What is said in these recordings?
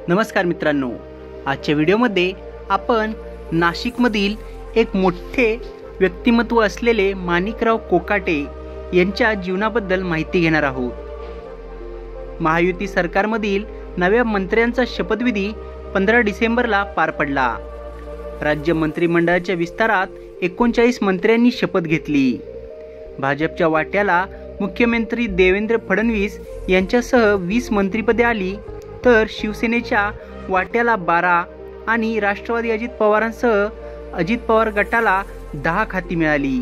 नमस्कार मित्रांनो, आजच्या व्हिडिओमध्ये आपण नाशिकमधील एक मोठे व्यक्तिमत्व असलेले माणिकराव कोकाटे यांच्या जीवनाबद्दल माहिती घेणार आहोत। महायुती सरकारमधील नव्या मंत्र्यांचा शपथविधी 15 डिसेंबरला पार पडला। राज्य मंत्रिमंडळाच्या विस्तारात 39 मंत्र्यांनी शपथ घेतली। भाजपच्या वाट्याला मुख्यमंत्री देवेंद्र फडणवीस यांच्यासह 20 मंत्रिपदे आली, तर शिवसेनेच्या वाट्याला 12 आणि राष्ट्रवादी अजित पवारांसह अजित पवार गटाला 10 खाती मिळाली।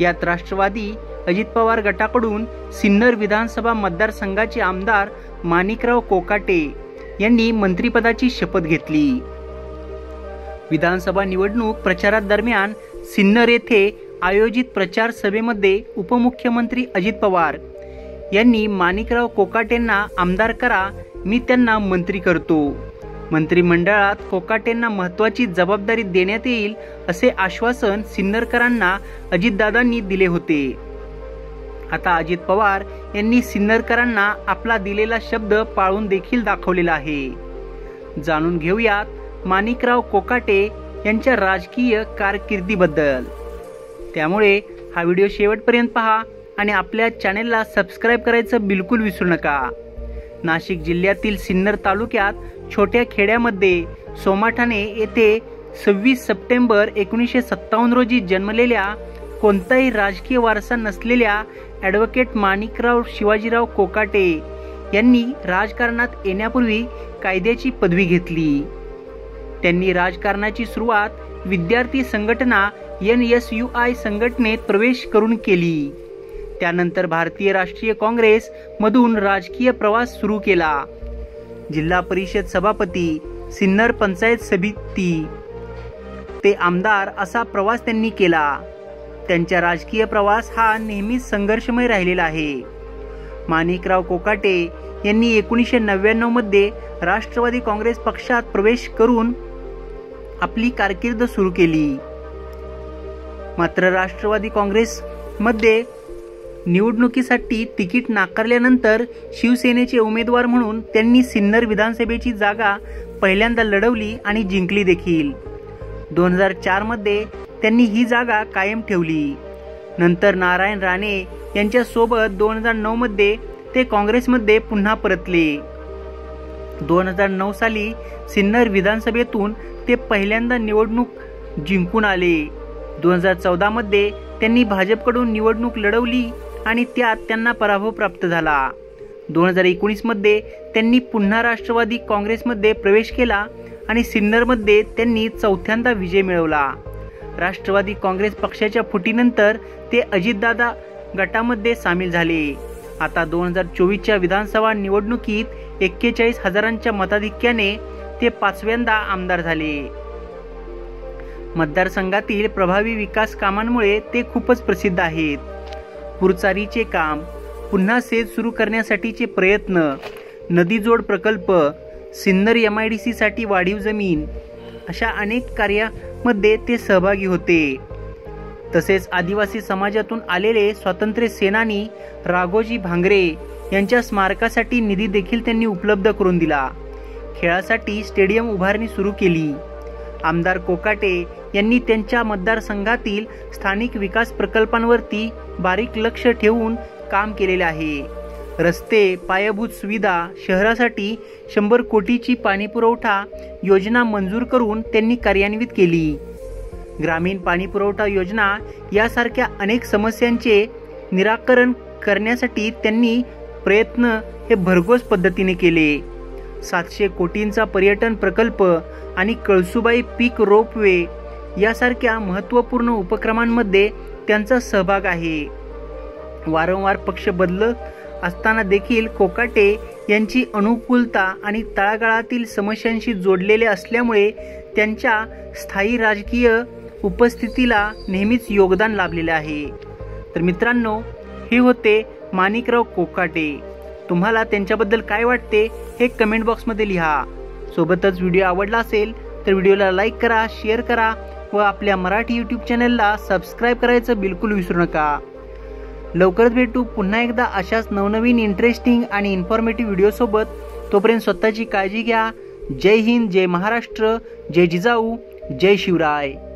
यात राष्ट्रवादी अजित पवार गटाकडून सिन्नर विधानसभा मतदारसंघाचे आमदार माणिकराव कोकाटे यांनी मंत्रिपदाची शपथ घेतली। विधानसभा निवडणूक प्रचारादरम्यान सिन्नर येथे आयोजित प्रचार सभेमध्ये उपमुख्यमंत्री अजित पवार यांनी माणिकराव कोकाटेंना आमदार करा, मी त्यांना मंत्री करतो। मंत्रिमंडळात कोकाटेंना महत्त्वाची जबाबदारी देण्यात येईल असे आश्वासन सिन्नरकरांना अजितदादांनी दिले होते। आता अजित पवार यांनी सिन्नरकरांना आपला दिलेला शब्द पाळून देखील दाखवलेला आहे। जाणून घेऊयात माणिकराव कोकाटे यांच्या राजकीय कारकिर्दीबद्दल। त्यामुळे हा व्हिडिओ शेवटपर्यंत पहा आणि आपल्या चॅनेलला सबस्क्राइब करायचं बिलकुल विसरू नका। नाशिक जिल्ह्यातील सिन्नर तालुक्यात छोट्या खेड्यामध्ये सोमाठाणे येथे 26 सप्टेंबर 1957 रोजी जन्मलेल्या, कोणताही राजकीय वारसा नसलेल्या ॲडव्होकेट माणिकराव शिवाजीराव कोकाटे यांनी राजकारणात येण्यापूर्वी कायद्याची पदवी घेतली। त्यांनी राजकारणाची सुरुवात विद्यार्थी संघटना NSUI संघटनेत प्रवेश करून केली। त्यानंतर भारतीय राष्ट्रीय काँग्रेस मधून राजकीय प्रवास सुरू केला। जिल्हा परिषद सभापती, सिन्नर पंचायत समिती ते आमदार असा प्रवास त्यांनी केला। त्यांचा राजकीय प्रवास हा नेहमीच संघर्षमय राहिलेला आहे। माणिकराव कोकाटे यांनी 1999 मध्ये राष्ट्रवादी काँग्रेस पक्षात प्रवेश करून आपली कारकीर्द सुरू केली। मात्र राष्ट्रवादी काँग्रेसमध्ये निवडणुकीसाठी तिकीट नाकारल्यानंतर शिवसेनेचे उमेदवार म्हणून त्यांनी सिन्नर विधानसभेची जागा पहिल्यांदा लढवली आणि जिंकली देखील। 2004 मध्ये त्यांनी ही जागा कायम ठेवली। नंतर नारायण राणे यांच्या सोबत 2009 मध्ये ते काँग्रेसमध्ये पुन्हा परतले। 2009 साली सिन्नर विधानसभेतून ते पहिल्यांदा निवडणूक जिंकून आले। 2014 मध्ये त्यांनी भाजपकडून निवडणूक लढवली आणि त्यात त्यांना पराभव प्राप्त झाला। 2019 मध्ये त्यांनी पुन्हा राष्ट्रवादी काँग्रेसमध्ये प्रवेश केला आणि सिन्नरमध्ये त्यांनी चौथ्यांदा विजय मिळवला। राष्ट्रवादी काँग्रेस पक्षाच्या फुटीनंतर ते अजितदादा गटामध्ये सामील झाले। आता 2024च्या विधानसभा निवडणुकीत 41,000च्या मताधिक्याने ते 5व्यांदा आमदार झाले। मतदारसंघातील प्रभावी विकास कामांमुळे ते खूपच प्रसिद्ध आहेत। पुरचारीचे काम, पुन्हा सेज सुरू करण्यासाठीचे प्रयत्न, नदीजोड प्रकल्प, सिन्नर MIDC साठी वाढीव जमीन अशा अनेक कार्यामध्ये ते सहभागी होते। तसेच आदिवासी समाजातून आलेले स्वातंत्र्य सेनानी राघोजी भांगरे यांच्या स्मारकासाठी निधी देखील त्यांनी उपलब्ध करून दिला। खेळासाठी स्टेडियम उभारणी सुरू केली। आमदार कोकाटे यांनी त्यांच्या मतदारसंघातील स्थानिक विकास प्रकल्पांवरती बारीक लक्ष ठेवून काम केलेले आहे। रस्ते, पायाभूत सुविधा, शहरासाठी 100 कोटीची पाणीपुरवठा योजना मंजूर करून त्यांनी कार्यान्वित केली। ग्रामीण पाणीपुरवठा योजना यासारख्या अनेक समस्यांचे निराकरण करण्यासाठी त्यांनी प्रयत्न हे भरघोस पद्धतीने केले। 700 कोटींचा पर्यटन प्रकल्प आणि कळसुबाई पीक रोपवे यासारख्या महत्त्वपूर्ण उपक्रमांमध्ये त्यांचा सहभाग आहे। वारंवार पक्ष बदलत असताना देखील कोकाटे यांची अनुकूलता आणि तळागाळातील समस्यांशी जोडलेले असल्यामुळे त्यांच्या स्थायी राजकीय उपस्थितीला नेहमीच योगदान लाभलेले आहे। तर मित्रांनो, हे होते माणिकराव कोकाटे। तुम्हाला त्यांच्याबद्दल काय वाटते हे कमेंट बॉक्समध्ये लिहा। सोबतच व्हिडिओ आवडला असेल तर व्हिडिओला लाईक करा, शेअर करा व आपल्या मराठी यूट्यूब चॅनलला सबस्क्राइब करायचं बिलकुल विसरू नका। लवकरच भेटू पुन्हा एकदा अशाच नवनवीन इंटरेस्टिंग आणि इन्फॉर्मेटिव्ह व्हिडिओ सोबत। तोपर्यंत स्वतःची काळजी घ्या। जय हिंद, जय महाराष्ट्र, जय जिजाऊ, जय शिवराय.